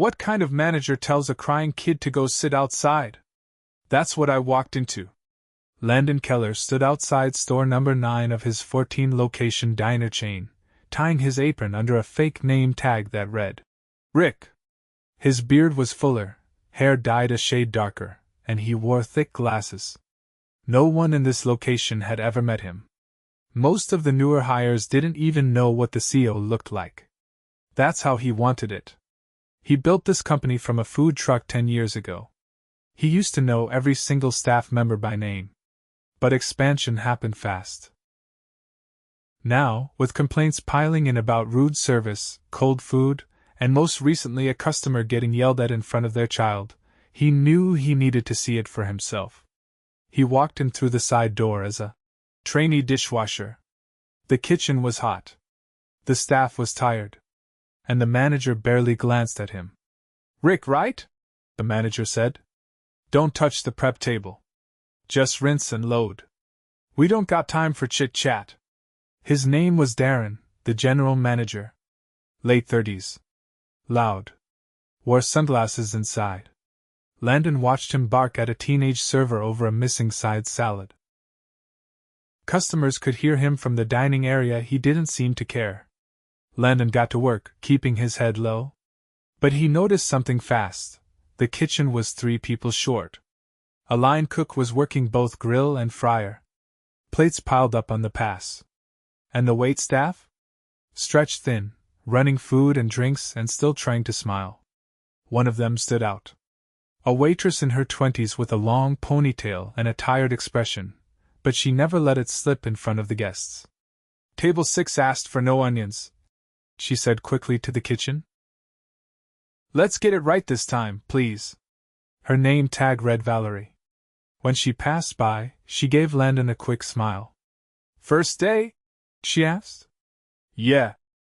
What kind of manager tells a crying kid to go sit outside? That's what I walked into. Landon Keller stood outside store number 9 of his 14-location diner chain, tying his apron under a fake name tag that read, Rick. His beard was fuller, hair dyed a shade darker, and he wore thick glasses. No one in this location had ever met him. Most of the newer hires didn't even know what the CEO looked like. That's how he wanted it. He built this company from a food truck 10 years ago. He used to know every single staff member by name. But expansion happened fast. Now, with complaints piling in about rude service, cold food, and most recently a customer getting yelled at in front of their child, he knew he needed to see it for himself. He walked in through the side door as a trainee dishwasher. The kitchen was hot. The staff was tired. And the manager barely glanced at him. Rick, right? The manager said. Don't touch the prep table. Just rinse and load. We don't got time for chit-chat. His name was Darren, the general manager. Late 30s. Loud. Wore sunglasses inside. Landon watched him bark at a teenage server over a missing side salad. Customers could hear him from the dining area. He didn't seem to care. Landon got to work, keeping his head low. But he noticed something fast. The kitchen was 3 people short. A line cook was working both grill and fryer. Plates piled up on the pass. And the wait staff? Stretched thin, running food and drinks and still trying to smile. One of them stood out. A waitress in her 20s with a long ponytail and a tired expression, but she never let it slip in front of the guests. Table 6 asked for no onions, she said quickly to the kitchen. Let's get it right this time, please. Her name tag read Valerie. When she passed by, she gave Landon a quick smile. First day? She asked. Yeah,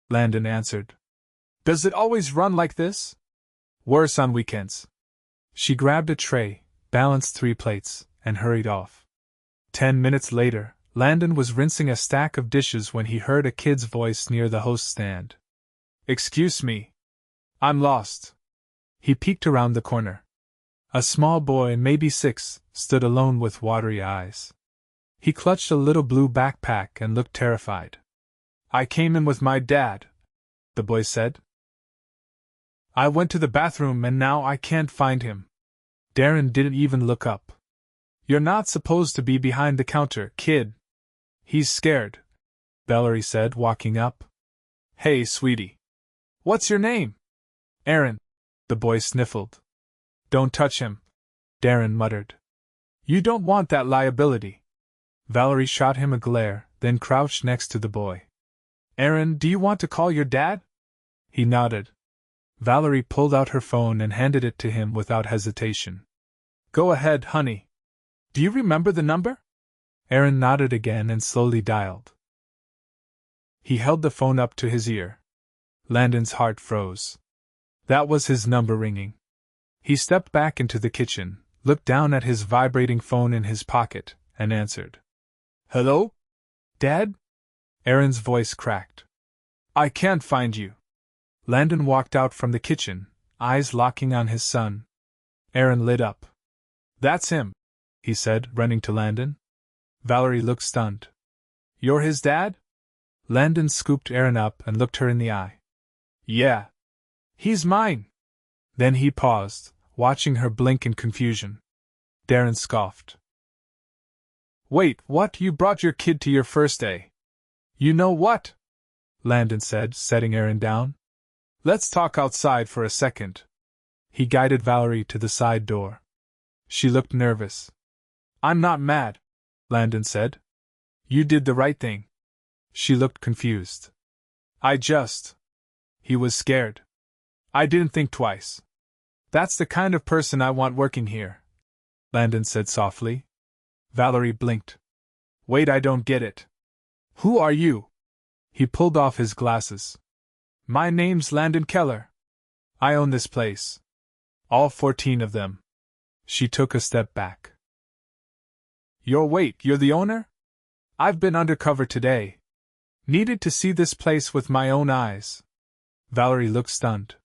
Landon answered. Does it always run like this? Worse on weekends. She grabbed a tray, balanced 3 plates, and hurried off. 10 minutes later, Landon was rinsing a stack of dishes when he heard a kid's voice near the host stand. Excuse me. I'm lost. He peeked around the corner. A small boy, maybe 6, stood alone with watery eyes. He clutched a little blue backpack and looked terrified. I came in with my dad, the boy said. I went to the bathroom and now I can't find him. Darren didn't even look up. You're not supposed to be behind the counter, kid. He's scared, Valerie said, walking up. Hey, sweetie. What's your name? Aaron, the boy sniffled. Don't touch him, Darren muttered. You don't want that liability. Valerie shot him a glare, then crouched next to the boy. Aaron, do you want to call your dad? He nodded. Valerie pulled out her phone and handed it to him without hesitation. Go ahead, honey. Do you remember the number? Aaron nodded again and slowly dialed. He held the phone up to his ear. Landon's heart froze. That was his number ringing. He stepped back into the kitchen, looked down at his vibrating phone in his pocket, and answered. Hello? Dad? Aaron's voice cracked. I can't find you. Landon walked out from the kitchen, eyes locking on his son. Aaron lit up. That's him, he said, running to Landon. Valerie looked stunned. You're his dad? Landon scooped Aaron up and looked her in the eye. Yeah. He's mine. Then he paused, watching her blink in confusion. Darren scoffed. Wait, what? You brought your kid to your first day? You know what? Landon said, setting Aaron down. Let's talk outside for a second. He guided Valerie to the side door. She looked nervous. I'm not mad, Landon said. You did the right thing. She looked confused. He was scared. I didn't think twice. That's the kind of person I want working here, Landon said softly. Valerie blinked. Wait, I don't get it. Who are you? He pulled off his glasses. My name's Landon Keller. I own this place. All 14 of them. She took a step back. You're the owner? I've been undercover today. Needed to see this place with my own eyes. Valerie looked stunned.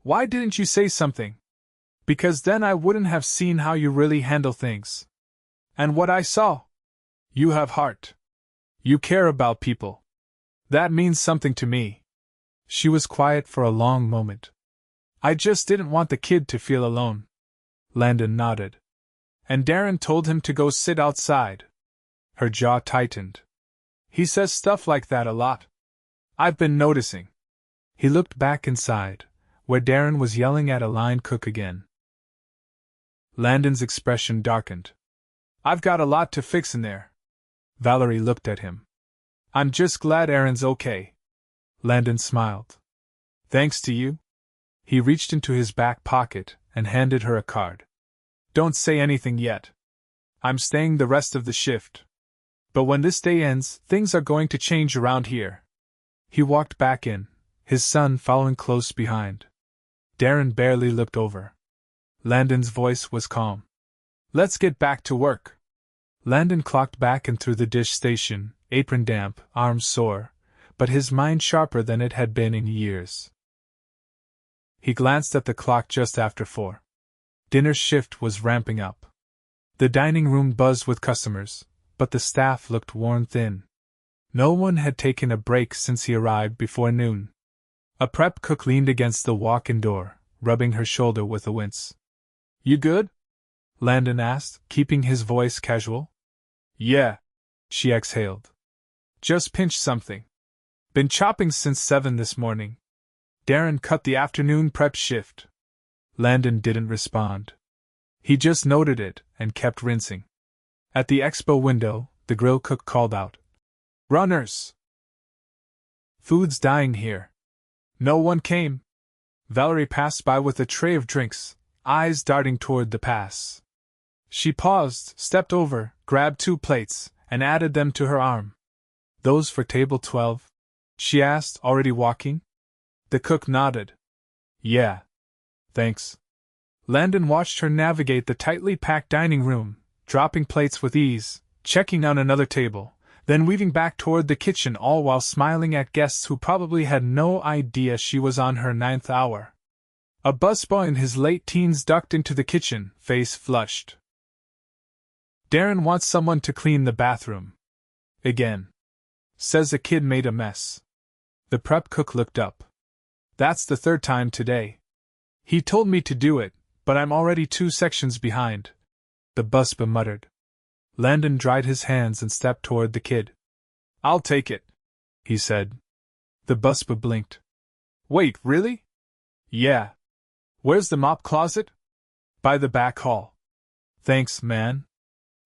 Why didn't you say something? Because then I wouldn't have seen how you really handle things. And what I saw? You have heart. You care about people. That means something to me. She was quiet for a long moment. I just didn't want the kid to feel alone. Landon nodded. And Darren told him to go sit outside. Her jaw tightened. He says stuff like that a lot. I've been noticing. He looked back inside, where Darren was yelling at a line cook again. Landon's expression darkened. I've got a lot to fix in there. Valerie looked at him. I'm just glad Aaron's okay. Landon smiled. Thanks to you? He reached into his back pocket and handed her a card. Don't say anything yet. I'm staying the rest of the shift. But when this day ends, things are going to change around here. He walked back in, his son following close behind. Darren barely looked over. Landon's voice was calm. Let's get back to work. Landon clocked back and through the dish station, apron damp, arms sore, but his mind sharper than it had been in years. He glanced at the clock just after 4. Dinner shift was ramping up. The dining room buzzed with customers, but the staff looked worn thin. No one had taken a break since he arrived before noon. A prep cook leaned against the walk-in door, rubbing her shoulder with a wince. You good? Landon asked, keeping his voice casual. Yeah, she exhaled. Just pinched something. Been chopping since 7 this morning. Darren cut the afternoon prep shift. Landon didn't respond. He just noted it and kept rinsing. At the expo window, the grill cook called out, Runners! Food's dying here. No one came. Valerie passed by with a tray of drinks, eyes darting toward the pass. She paused, stepped over, grabbed 2 plates, and added them to her arm. Those for table 12? She asked, already walking. The cook nodded. Yeah. Thanks. Landon watched her navigate the tightly packed dining room, dropping plates with ease, checking on another table, then weaving back toward the kitchen, all while smiling at guests who probably had no idea she was on her 9th hour. A busboy in his late teens ducked into the kitchen, face flushed. Darren wants someone to clean the bathroom. Again. Says a kid made a mess. The prep cook looked up. That's the 3rd time today. He told me to do it, but I'm already 2 sections behind. The busboy muttered. Landon dried his hands and stepped toward the kid. I'll take it, he said. The busboy blinked. Wait, really? Yeah. Where's the mop closet? By the back hall. Thanks, man.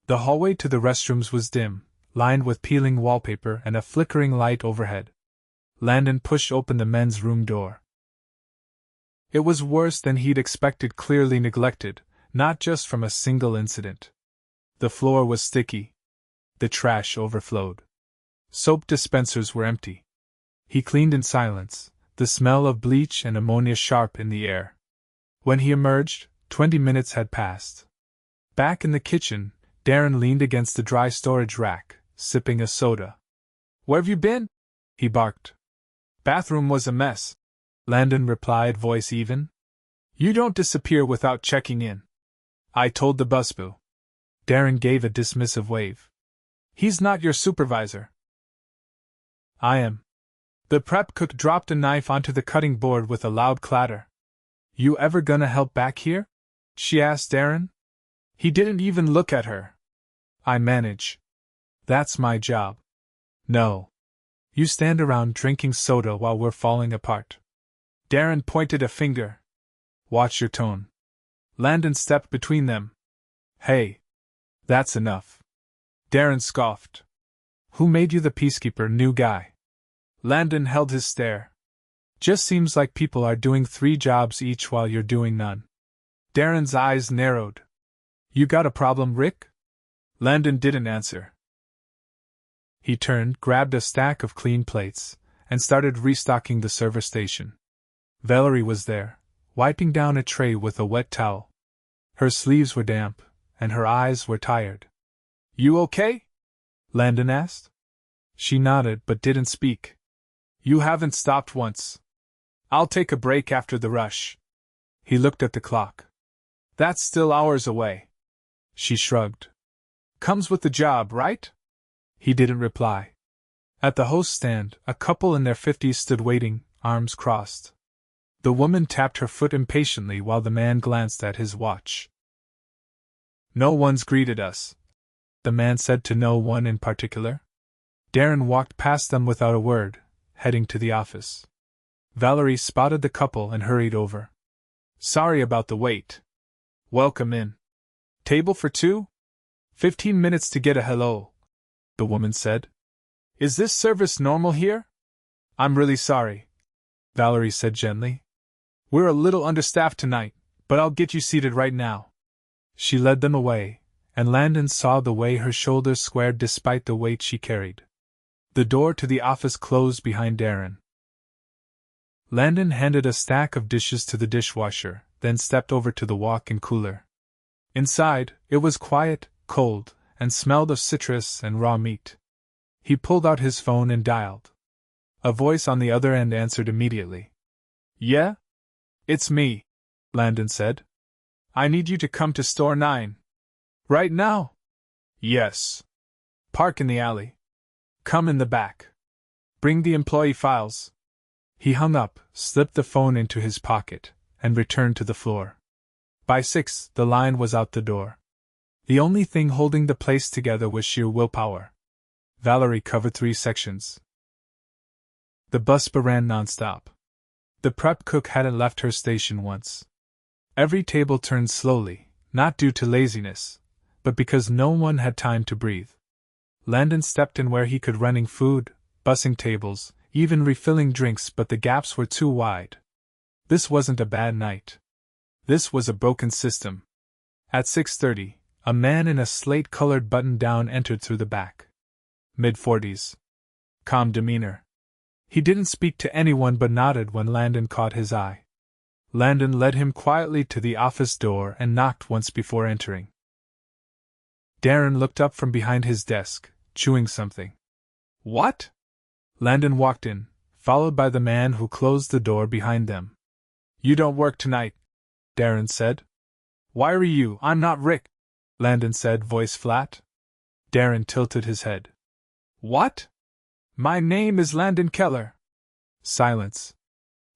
The hallway to the restrooms was dim, lined with peeling wallpaper and a flickering light overhead. Landon pushed open the men's room door. It was worse than he'd expected, clearly neglected, not just from a single incident. The floor was sticky. The trash overflowed. Soap dispensers were empty. He cleaned in silence, the smell of bleach and ammonia sharp in the air. When he emerged, 20 minutes had passed. Back in the kitchen, Darren leaned against the dry storage rack, sipping a soda. Where've you been? He barked. Bathroom was a mess, Landon replied, voice even. You don't disappear without checking in. I told the busboy. Darren gave a dismissive wave. He's not your supervisor. I am. The prep cook dropped a knife onto the cutting board with a loud clatter. You ever gonna help back here? She asked Darren. He didn't even look at her. I manage. That's my job. No. You stand around drinking soda while we're falling apart. Darren pointed a finger. Watch your tone. Landon stepped between them. Hey. That's enough. Darren scoffed. Who made you the peacekeeper, new guy? Landon held his stare. Just seems like people are doing 3 jobs each while you're doing none. Darren's eyes narrowed. You got a problem, Rick? Landon didn't answer. He turned, grabbed a stack of clean plates, and started restocking the server station. Valerie was there, wiping down a tray with a wet towel. Her sleeves were damp, and her eyes were tired. You okay? Landon asked. She nodded but didn't speak. You haven't stopped once. I'll take a break after the rush. He looked at the clock. That's still hours away. She shrugged. Comes with the job, right? He didn't reply. At the host stand, a couple in their 50s stood waiting, arms crossed. The woman tapped her foot impatiently while the man glanced at his watch. No one's greeted us, the man said to no one in particular. Darren walked past them without a word, heading to the office. Valerie spotted the couple and hurried over. Sorry about the wait. Welcome in. Table for two? 15 minutes to get a hello, the woman said. Is this service normal here? I'm really sorry, Valerie said gently. We're a little understaffed tonight, but I'll get you seated right now. She led them away, and Landon saw the way her shoulders squared despite the weight she carried. The door to the office closed behind Darren. Landon handed a stack of dishes to the dishwasher, then stepped over to the walk-in cooler. Inside, it was quiet, cold, and smelled of citrus and raw meat. He pulled out his phone and dialed. A voice on the other end answered immediately. Yeah? It's me, Landon said. I need you to come to store 9. Right now? Yes. Park in the alley. Come in the back. Bring the employee files. He hung up, slipped the phone into his pocket, and returned to the floor. By 6, the line was out the door. The only thing holding the place together was sheer willpower. Valerie covered 3 sections. The bus ran nonstop. The prep cook hadn't left her station once. Every table turned slowly, not due to laziness, but because no one had time to breathe. Landon stepped in where he could, running food, bussing tables, even refilling drinks, but the gaps were too wide. This wasn't a bad night. This was a broken system. At 6:30, a man in a slate-colored button-down entered through the back. Mid-40s. Calm demeanor. He didn't speak to anyone but nodded when Landon caught his eye. Landon led him quietly to the office door and knocked once before entering. Darren looked up from behind his desk, chewing something. What? Landon walked in, followed by the man who closed the door behind them. You don't work tonight, Darren said. Why are you? I'm not Rick, Landon said, voice flat. Darren tilted his head. What? My name is Landon Keller. Silence.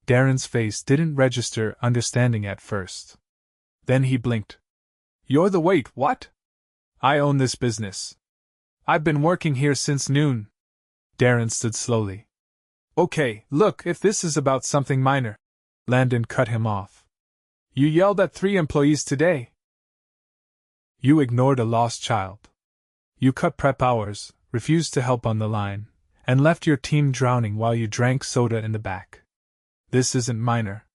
Darren's face didn't register understanding at first. Then he blinked. You're the wait, what? I own this business. I've been working here since noon. Darren stood slowly. Okay, look, if this is about something minor. Landon cut him off. You yelled at 3 employees today. You ignored a lost child. You cut prep hours, refused to help on the line, and left your team drowning while you drank soda in the back. This isn't minor.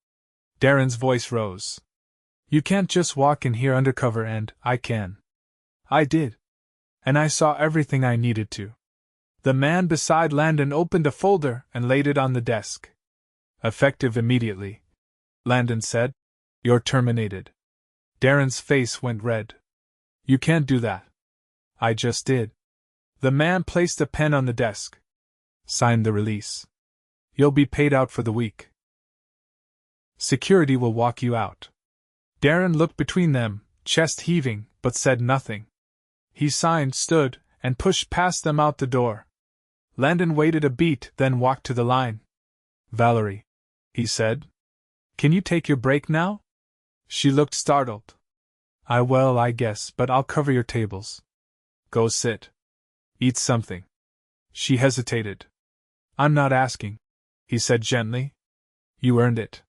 Darren's voice rose. You can't just walk in here undercover and I can. I did. And I saw everything I needed to. The man beside Landon opened a folder and laid it on the desk. Effective immediately, Landon said. You're terminated. Darren's face went red. You can't do that. I just did. The man placed a pen on the desk. Signed the release. You'll be paid out for the week. Security will walk you out. Darren looked between them, chest heaving, but said nothing. He signed, stood, and pushed past them out the door. Landon waited a beat, then walked to the line. Valerie, he said. Can you take your break now? She looked startled. I guess, but I'll cover your tables. Go sit. Eat something. She hesitated. I'm not asking, he said gently. You earned it.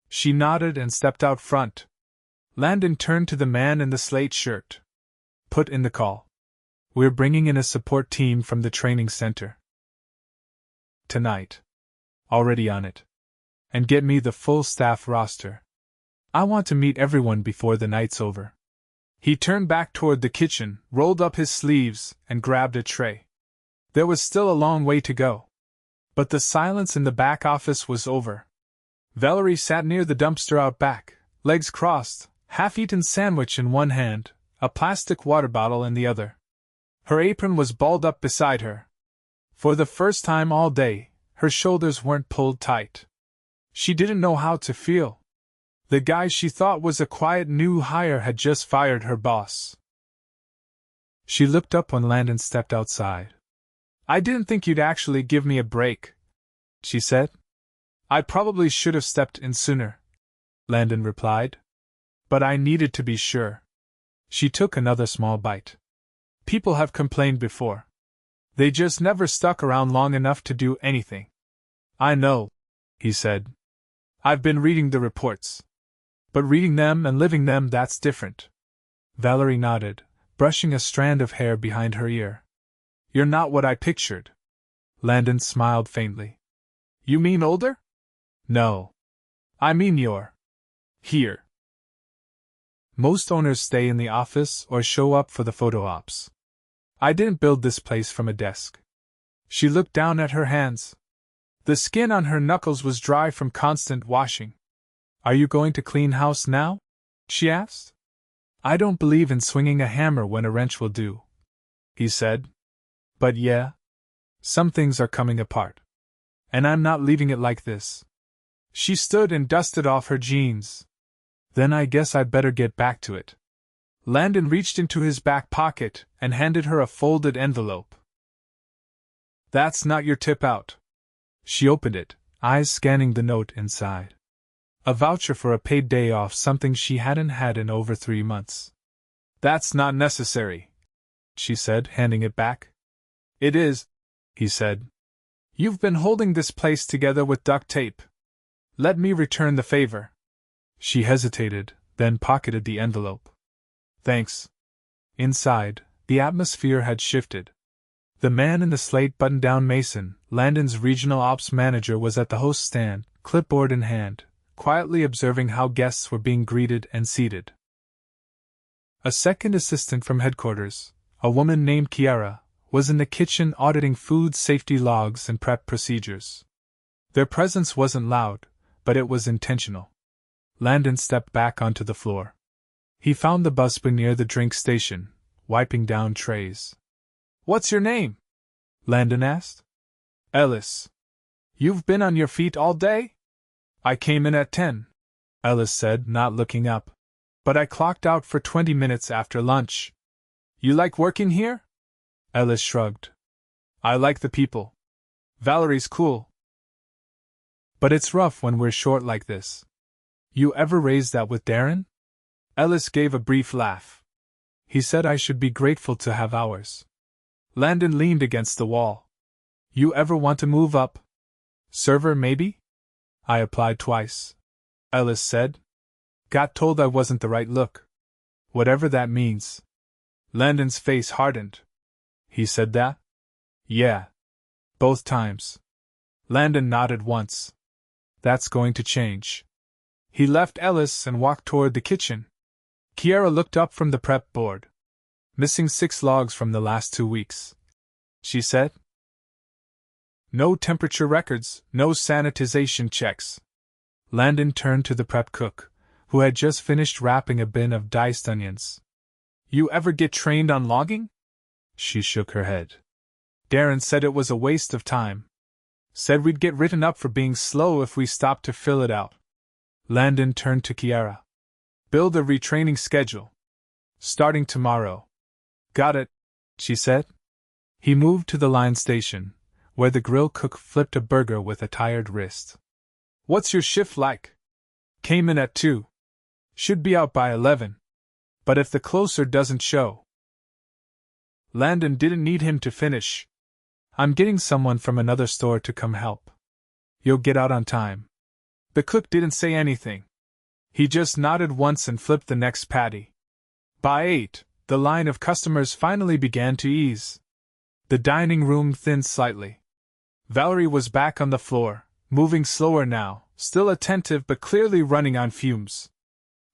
She nodded and stepped out front. Landon turned to the man in the slate shirt. Put in the call. We're bringing in a support team from the training center. Tonight. Already on it. And get me the full staff roster. I want to meet everyone before the night's over. He turned back toward the kitchen, rolled up his sleeves, and grabbed a tray. There was still a long way to go. But the silence in the back office was over. Valerie sat near the dumpster out back, legs crossed, half-eaten sandwich in one hand, a plastic water bottle in the other. Her apron was balled up beside her. For the first time all day, her shoulders weren't pulled tight. She didn't know how to feel. The guy she thought was a quiet new hire had just fired her boss. She looked up when Landon stepped outside. "I didn't think you'd actually give me a break," she said. "I probably should have stepped in sooner," Landon replied. "But I needed to be sure." She took another small bite. "People have complained before. They just never stuck around long enough to do anything." "I know," he said. "I've been reading the reports. But reading them and living them, that's different." Valerie nodded, brushing a strand of hair behind her ear. "You're not what I pictured." Landon smiled faintly. "You mean older?" "No. I mean you're here." Most owners stay in the office or show up for the photo ops. I didn't build this place from a desk. She looked down at her hands. The skin on her knuckles was dry from constant washing. "Are you going to clean house now?" she asked. "I don't believe in swinging a hammer when a wrench will do," he said. "But yeah, some things are coming apart. And I'm not leaving it like this." She stood and dusted off her jeans. "Then I guess I'd better get back to it." Landon reached into his back pocket and handed her a folded envelope. "That's not your tip out." She opened it, eyes scanning the note inside. A voucher for a paid day off, something she hadn't had in over 3 months. "That's not necessary," she said, handing it back. "It is," he said. "You've been holding this place together with duct tape. Let me return the favor." She hesitated, then pocketed the envelope. "Thanks." Inside, the atmosphere had shifted. The man in the slate button-down, Mason, Landon's regional ops manager, was at the host stand, clipboard in hand, quietly observing how guests were being greeted and seated. A second assistant from headquarters, a woman named Kiara, was in the kitchen auditing food safety logs and prep procedures. Their presence wasn't loud, but it was intentional. Landon stepped back onto the floor. He found the busboy near the drink station, wiping down trays. "What's your name?" Landon asked. "Ellis." "You've been on your feet all day?" "I came in at 10, Ellis said, not looking up. "But I clocked out for 20 minutes after lunch." "You like working here?" Ellis shrugged. "I like the people. Valerie's cool. But it's rough when we're short like this." "You ever raise that with Darren?" Ellis gave a brief laugh. "He said I should be grateful to have hours." Landon leaned against the wall. "You ever want to move up? Server, maybe?" "I applied twice," Ellis said. "Got told I wasn't the right look." "Whatever that means." Landon's face hardened. "He said that?" "Yeah. Both times." Landon nodded once. "That's going to change." He left Ellis and walked toward the kitchen. Kiara looked up from the prep board. "Missing 6 logs from the last 2 weeks," she said. "No temperature records, no sanitization checks." Landon turned to the prep cook, who had just finished wrapping a bin of diced onions. "You ever get trained on logging?" She shook her head. "Darren said it was a waste of time. Said we'd get written up for being slow if we stopped to fill it out." Landon turned to Kiara. "Build a retraining schedule. Starting tomorrow." "Got it," she said. He moved to the line station, where the grill cook flipped a burger with a tired wrist. "What's your shift like?" "Came in at 2. Should be out by 11. But if the closer doesn't show." Landon didn't need him to finish. "I'm getting someone from another store to come help. You'll get out on time." The cook didn't say anything. He just nodded once and flipped the next patty. By 8, the line of customers finally began to ease. The dining room thinned slightly. Valerie was back on the floor, moving slower now, still attentive but clearly running on fumes.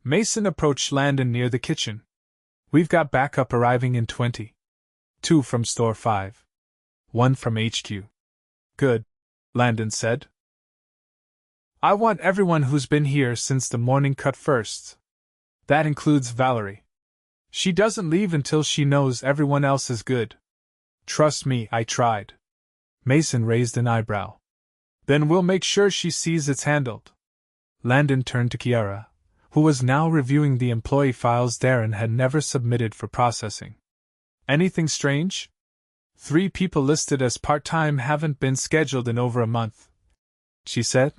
Mason approached Landon near the kitchen. "We've got backup arriving in 20. 2 from Store 5. 1 from HQ." "Good," Landon said. "I want everyone who's been here since the morning cut first. That includes Valerie. She doesn't leave until she knows everyone else is good. Trust me, I tried." Mason raised an eyebrow. "Then we'll make sure she sees it's handled." Landon turned to Kiara, who was now reviewing the employee files Darren had never submitted for processing. Anything strange? 3 people listed as part-time haven't been scheduled in over a month, she said.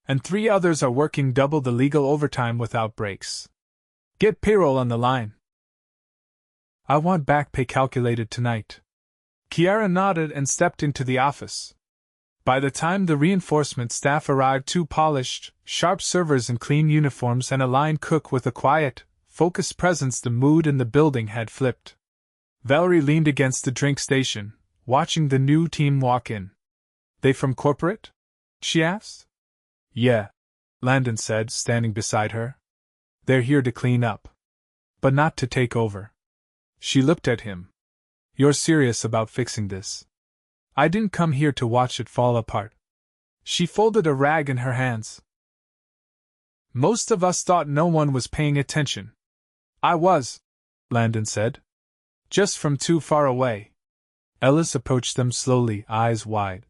And 3 others are working double the legal overtime without breaks. Get payroll on the line. I want back pay calculated tonight. Kiara nodded and stepped into the office. By the time the reinforcement staff arrived, 2 polished, sharp servers in clean uniforms and a line cook with a quiet, focused presence, the mood in the building had flipped. Valerie leaned against the drink station, watching the new team walk in. They from corporate? She asked. Yeah, Landon said, standing beside her. They're here to clean up. But not to take over. She looked at him. You're serious about fixing this? I didn't come here to watch it fall apart. She folded a rag in her hands. Most of us thought no one was paying attention. I was, Landon said. Just from too far away. Ellis approached them slowly, eyes wide.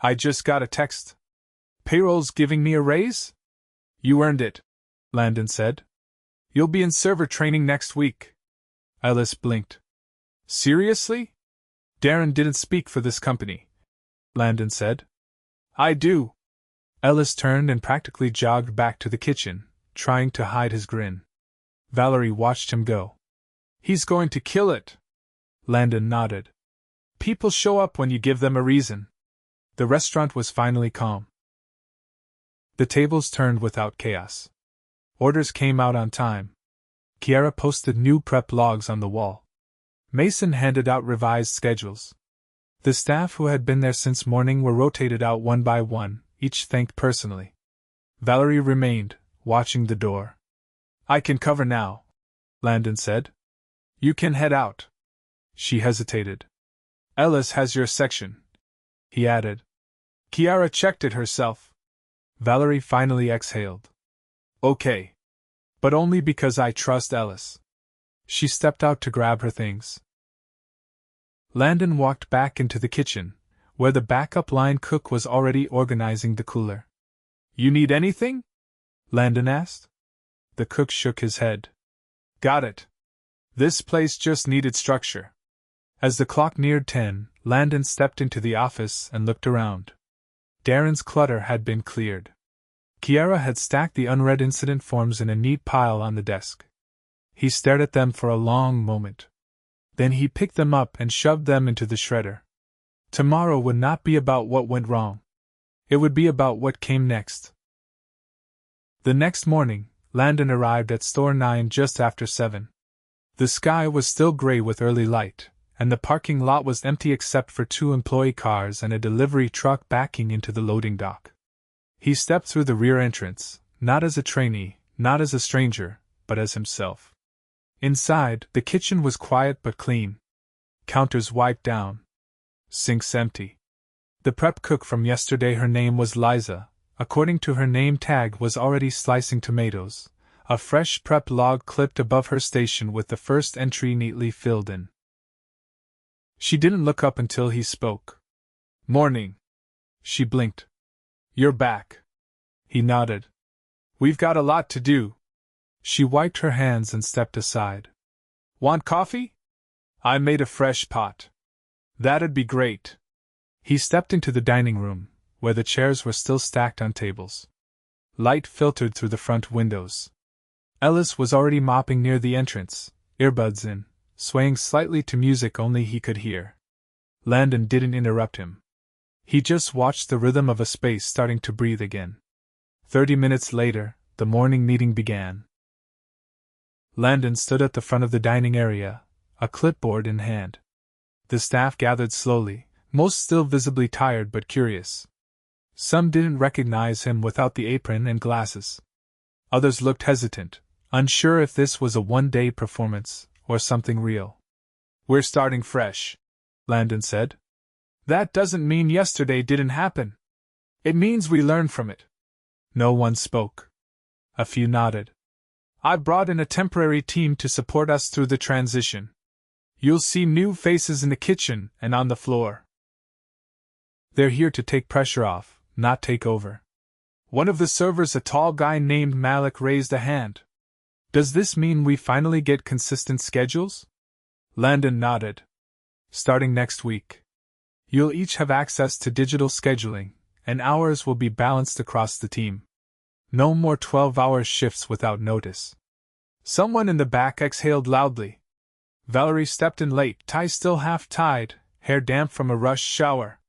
I just got a text. Payroll's giving me a raise? You earned it, Landon said. You'll be in server training next week. Ellis blinked. Seriously? Darren didn't speak for this company, Landon said. I do. Ellis turned and practically jogged back to the kitchen, trying to hide his grin. Valerie watched him go. He's going to kill it. Landon nodded. People show up when you give them a reason. The restaurant was finally calm. The tables turned without chaos. Orders came out on time. Kiara posted new prep logs on the wall. Mason handed out revised schedules. The staff who had been there since morning were rotated out one by one, each thanked personally. Valerie remained, watching the door. I can cover now, Landon said. You can head out. She hesitated. Ellis has your section, he added. Kiara checked it herself. Valerie finally exhaled. Okay. But only because I trust Ellis. She stepped out to grab her things. Landon walked back into the kitchen, where the backup line cook was already organizing the cooler. You need anything? Landon asked. The cook shook his head. Got it. This place just needed structure. As the clock neared 10, Landon stepped into the office and looked around. Darren's clutter had been cleared. Kiara had stacked the unread incident forms in a neat pile on the desk. He stared at them for a long moment. Then he picked them up and shoved them into the shredder. Tomorrow would not be about what went wrong. It would be about what came next. The next morning, Landon arrived at Store 9 just after 7. The sky was still gray with early light, and the parking lot was empty except for 2 employee cars and a delivery truck backing into the loading dock. He stepped through the rear entrance, not as a trainee, not as a stranger, but as himself. Inside, the kitchen was quiet but clean. Counters wiped down. Sinks empty. The prep cook from yesterday, her name was Liza, according to her name tag, was already slicing tomatoes, a fresh prep log clipped above her station with the first entry neatly filled in. She didn't look up until he spoke. Morning. She blinked. You're back. He nodded. We've got a lot to do. She wiped her hands and stepped aside. Want coffee? I made a fresh pot. That'd be great. He stepped into the dining room, where the chairs were still stacked on tables. Light filtered through the front windows. Ellis was already mopping near the entrance, earbuds in, swaying slightly to music only he could hear. Landon didn't interrupt him. He just watched the rhythm of a space starting to breathe again. 30 minutes later, the morning meeting began. Landon stood at the front of the dining area, a clipboard in hand. The staff gathered slowly, most still visibly tired but curious. Some didn't recognize him without the apron and glasses. Others looked hesitant, unsure if this was a one-day performance or something real. We're starting fresh, Landon said. That doesn't mean yesterday didn't happen. It means we learn from it. No one spoke. A few nodded. I brought in a temporary team to support us through the transition. You'll see new faces in the kitchen and on the floor. They're here to take pressure off, not take over. One of the servers, a tall guy named Malik, raised a hand. Does this mean we finally get consistent schedules? Landon nodded. Starting next week. You'll each have access to digital scheduling, and hours will be balanced across the team. No more 12-hour shifts without notice. Someone in the back exhaled loudly. Valerie stepped in late, tie still half tied, hair damp from a rushed shower.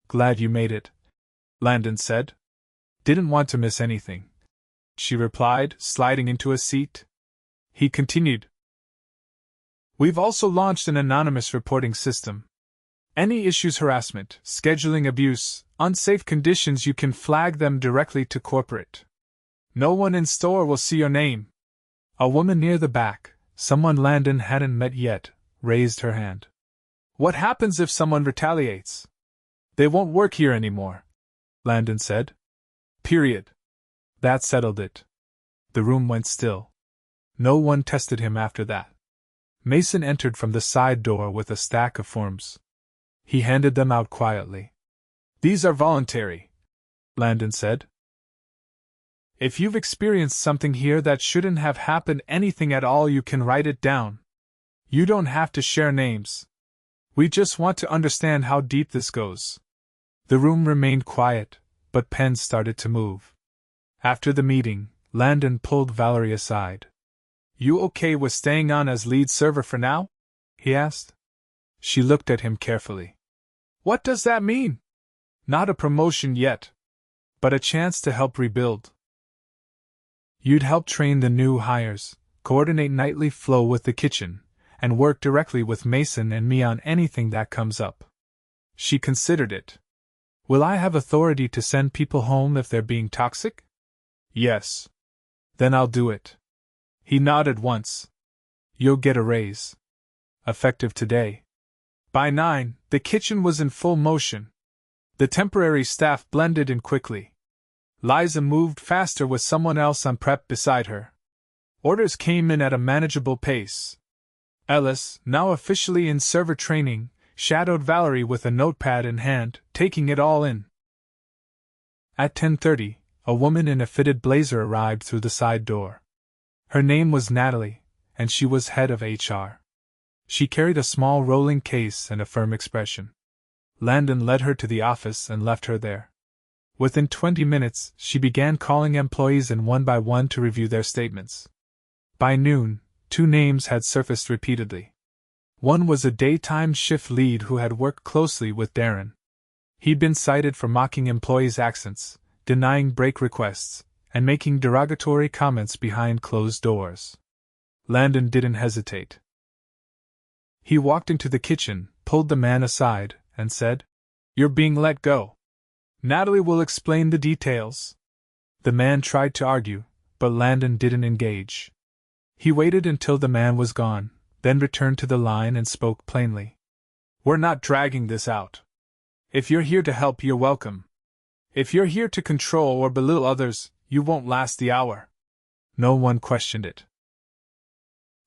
Glad you made it, Landon said. Didn't want to miss anything, she replied, sliding into a seat. He continued. We've also launched an anonymous reporting system. Any issues, harassment, scheduling abuse, unsafe conditions, you can flag them directly to corporate. No one in store will see your name. A woman near the back, someone Landon hadn't met yet, raised her hand. What happens if someone retaliates? They won't work here anymore, Landon said. Period. That settled it. The room went still. No one tested him after that. Mason entered from the side door with a stack of forms. He handed them out quietly. These are voluntary, Landon said. If you've experienced something here that shouldn't have happened, anything at all, you can write it down. You don't have to share names. We just want to understand how deep this goes. The room remained quiet, but pens started to move. After the meeting, Landon pulled Valerie aside. You okay with staying on as lead server for now? He asked. She looked at him carefully. What does that mean? Not a promotion yet, but a chance to help rebuild. You'd help train the new hires, coordinate nightly flow with the kitchen, and work directly with Mason and me on anything that comes up. She considered it. Will I have authority to send people home if they're being toxic? Yes. Then I'll do it. He nodded once. You'll get a raise. Effective today. By 9, the kitchen was in full motion. The temporary staff blended in quickly. Liza moved faster with someone else on prep beside her. Orders came in at a manageable pace. Ellis, now officially in server training, shadowed Valerie with a notepad in hand, taking it all in. At 10:30, a woman in a fitted blazer arrived through the side door. Her name was Natalie, and she was head of HR. She carried a small rolling case and a firm expression. Landon led her to the office and left her there. Within 20 minutes, she began calling employees in one by one to review their statements. By noon, 2 names had surfaced repeatedly. One was a daytime shift lead who had worked closely with Darren. He'd been cited for mocking employees' accents, denying break requests, and making derogatory comments behind closed doors. Landon didn't hesitate. He walked into the kitchen, pulled the man aside, and said, "You're being let go. Natalie will explain the details." The man tried to argue, but Landon didn't engage. He waited until the man was gone, then returned to the line and spoke plainly. "We're not dragging this out. If you're here to help, you're welcome. If you're here to control or belittle others, you won't last the hour." No one questioned it.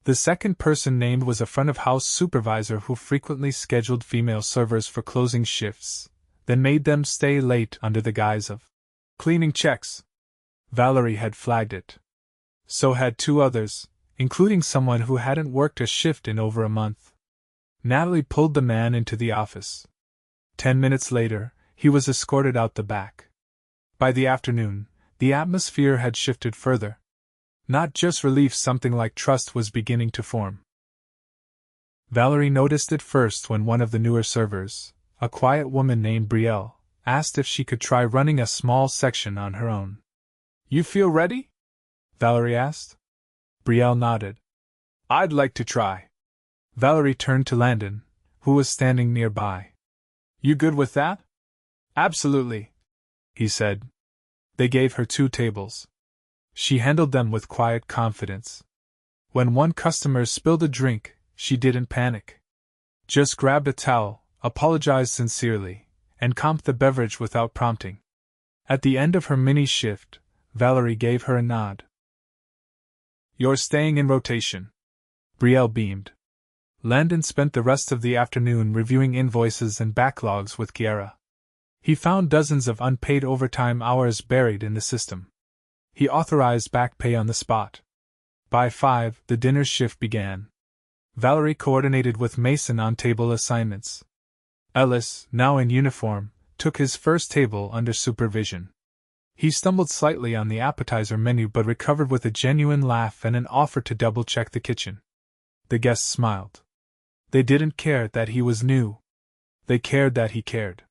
The second person named was a front-of-house supervisor who frequently scheduled female servers for closing shifts, then made them stay late under the guise of cleaning checks. Valerie had flagged it. So had 2 others, including someone who hadn't worked a shift in over a month. Natalie pulled the man into the office. 10 minutes later, he was escorted out the back. By the afternoon, the atmosphere had shifted further. Not just relief, something like trust was beginning to form. Valerie noticed it first when one of the newer servers, a quiet woman named Brielle, asked if she could try running a small section on her own. "You feel ready?" Valerie asked. Brielle nodded. "I'd like to try." Valerie turned to Landon, who was standing nearby. "You good with that?" "Absolutely," he said. They gave her 2 tables. She handled them with quiet confidence. When one customer spilled a drink, she didn't panic. Just grabbed a towel, apologized sincerely, and comped the beverage without prompting. At the end of her mini-shift, Valerie gave her a nod. "You're staying in rotation." Brielle beamed. Landon spent the rest of the afternoon reviewing invoices and backlogs with Kiara. He found dozens of unpaid overtime hours buried in the system. He authorized back pay on the spot. By 5, the dinner shift began. Valerie coordinated with Mason on table assignments. Ellis, now in uniform, took his first table under supervision. He stumbled slightly on the appetizer menu but recovered with a genuine laugh and an offer to double-check the kitchen. The guests smiled. They didn't care that he was new. They cared that he cared.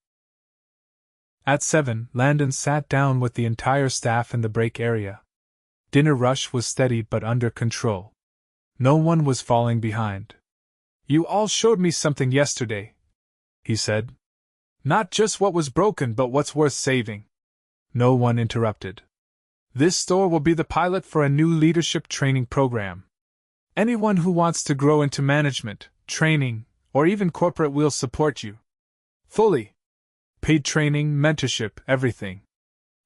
At 7, Landon sat down with the entire staff in the break area. Dinner rush was steady but under control. No one was falling behind. "You all showed me something yesterday," he said. "Not just what was broken but what's worth saving." No one interrupted. "This store will be the pilot for a new leadership training program. Anyone who wants to grow into management, training, or even corporate will support you. Fully. Paid training, mentorship, everything."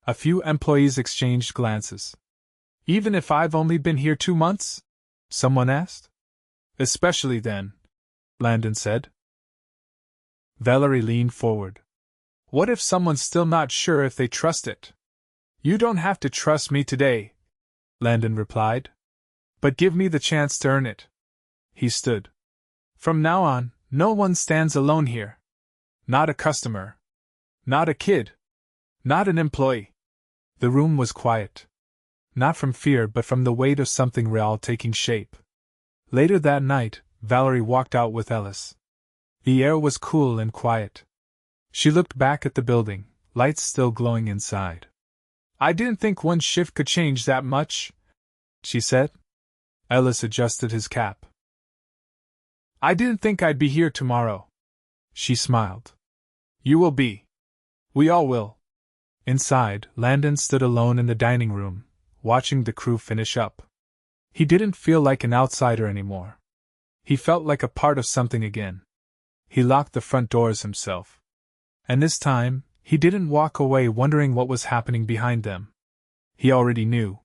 A few employees exchanged glances. "Even if I've only been here 2 months?" someone asked. "Especially then," Landon said. Valerie leaned forward. "What if someone's still not sure if they trust it?" "You don't have to trust me today," Landon replied. "But give me the chance to earn it." He stood. "From now on, no one stands alone here. Not a customer. Not a kid. Not an employee." The room was quiet. Not from fear but from the weight of something real taking shape. Later that night, Valerie walked out with Ellis. The air was cool and quiet. She looked back at the building, lights still glowing inside. "I didn't think one shift could change that much," she said. Ellis adjusted his cap. "I didn't think I'd be here tomorrow." She smiled. "You will be. We all will." Inside, Landon stood alone in the dining room, watching the crew finish up. He didn't feel like an outsider anymore. He felt like a part of something again. He locked the front doors himself. And this time, he didn't walk away wondering what was happening behind them. He already knew.